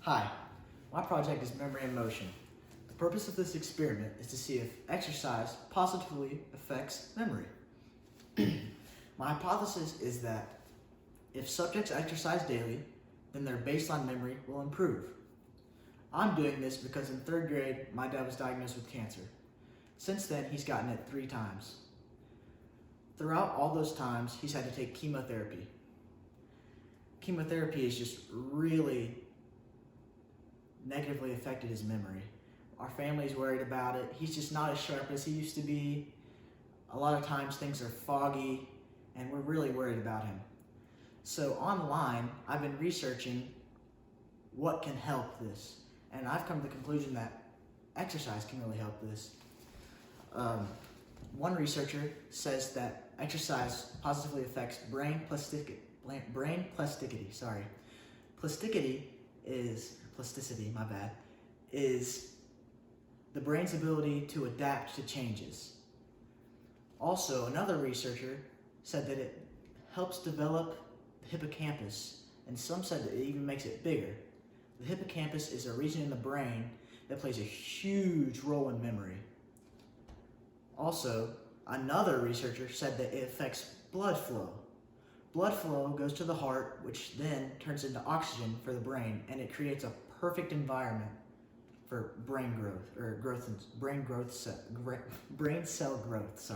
Hi, my project is Memory in Motion. The purpose of this experiment is to see if exercise positively affects memory. My hypothesis is that if subjects exercise daily, then their baseline memory will improve. I'm doing this because in 3rd grade, my dad was diagnosed with cancer. Since then, he's gotten it 3 times. Throughout all those times, he's had to take chemotherapy. Chemotherapy has just really negatively affected his memory. Our family's worried about it. He's just not as sharp as he used to be. A lot of times things are foggy, and we're really worried about him. So online, I've been researching what can help this, and I've come to the conclusion that exercise can really help this. One researcher says that exercise positively affects brain plasticity. Plasticity, is the brain's ability to adapt to changes. Also, another researcher said that it helps develop the hippocampus, and some said that it even makes it bigger. The hippocampus is a region in the brain that plays a huge role in memory. Also, another researcher said that it affects blood flow. Blood flow goes to the heart, which then turns into oxygen for the brain, and it creates a perfect environment for brain cell growth.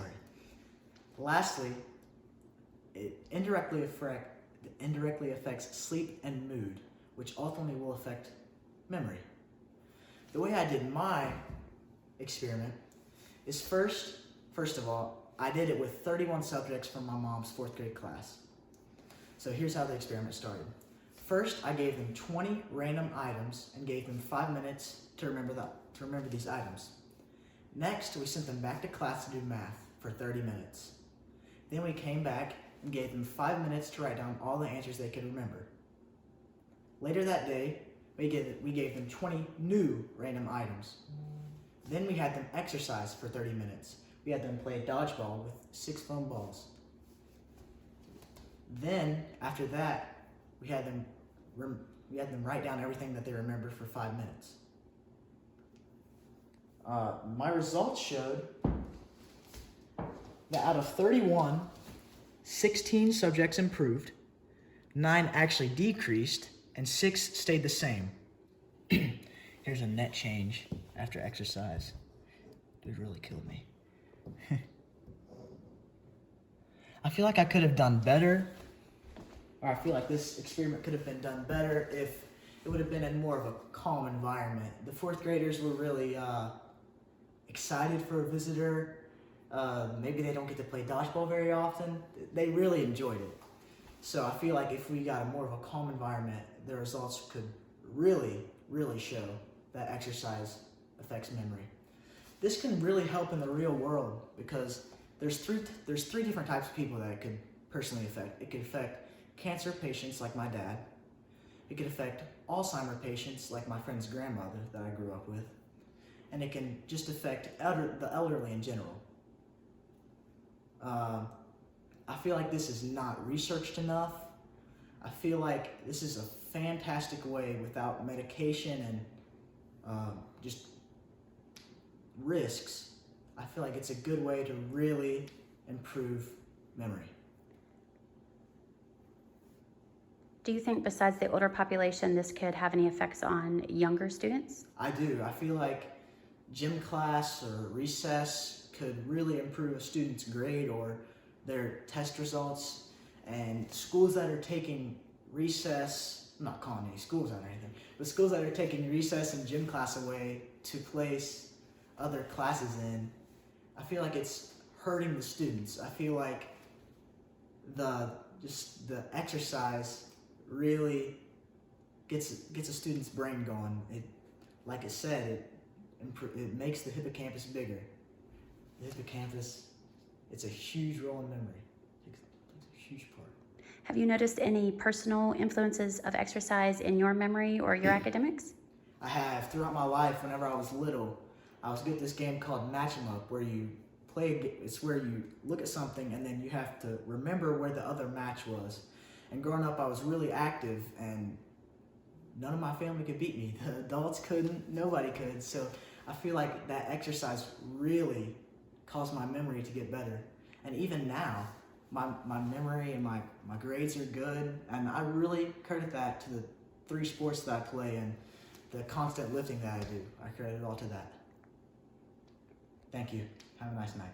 Lastly, it indirectly affects sleep and mood, which ultimately will affect memory. The way I did my experiment is first of all, I did it with 31 subjects from my mom's 4th grade class. So here's how the experiment started. First, I gave them 20 random items and gave them 5 minutes to remember these items. Next, we sent them back to class to do math for 30 minutes. Then we came back and gave them 5 minutes to write down all the answers they could remember. Later that day, we gave them 20 new random items. Then we had them exercise for 30 minutes. We had them play dodgeball with 6 foam balls. Then, after that, we had them write down everything that they remembered for 5 minutes. My results showed that out of 31, 16 subjects improved, 9 actually decreased, and 6 stayed the same. Here's a net change after exercise. Dude really killed me. I feel like I could have done better, or I feel like this experiment could have been done better if it would have been in more of a calm environment. The 4th graders were really excited for a visitor. Maybe they don't get to play dodgeball very often. They really enjoyed it. So I feel like if we got a more of a calm environment, the results could really show that exercise affects memory. This can really help in the real world because there's three different types of people that it could personally affect. It could affect cancer patients like my dad. It could affect Alzheimer's patients like my friend's grandmother that I grew up with. And it can just affect the elderly in general. I feel like this is not researched enough. I feel like this is a fantastic way without medication and just risks. I feel like it's a good way to really improve memory. Do you think besides the older population, this could have any effects on younger students? I do. I feel like gym class or recess could really improve a student's grade or their test results. And schools that are taking recess, I'm not calling any schools out or anything, but schools that are taking recess and gym class away to place other classes in, I feel like it's hurting the students. I feel like the exercise really gets a student's brain going. Like it said, it makes the hippocampus bigger. The hippocampus, it's a huge role in memory. It's a huge part. Have you noticed any personal influences of exercise in your memory or your academics? I have. Throughout my life, whenever I was little, I was good at this game called Match 'em Up, where you play. It's where you look at something and then you have to remember where the other match was. And growing up, I was really active and none of my family could beat me. The adults couldn't, nobody could. So I feel like that exercise really caused my memory to get better. And even now, my memory and my grades are good. And I really credit that to the 3 sports that I play and the constant lifting that I do. I credit it all to that. Thank you. Have a nice night.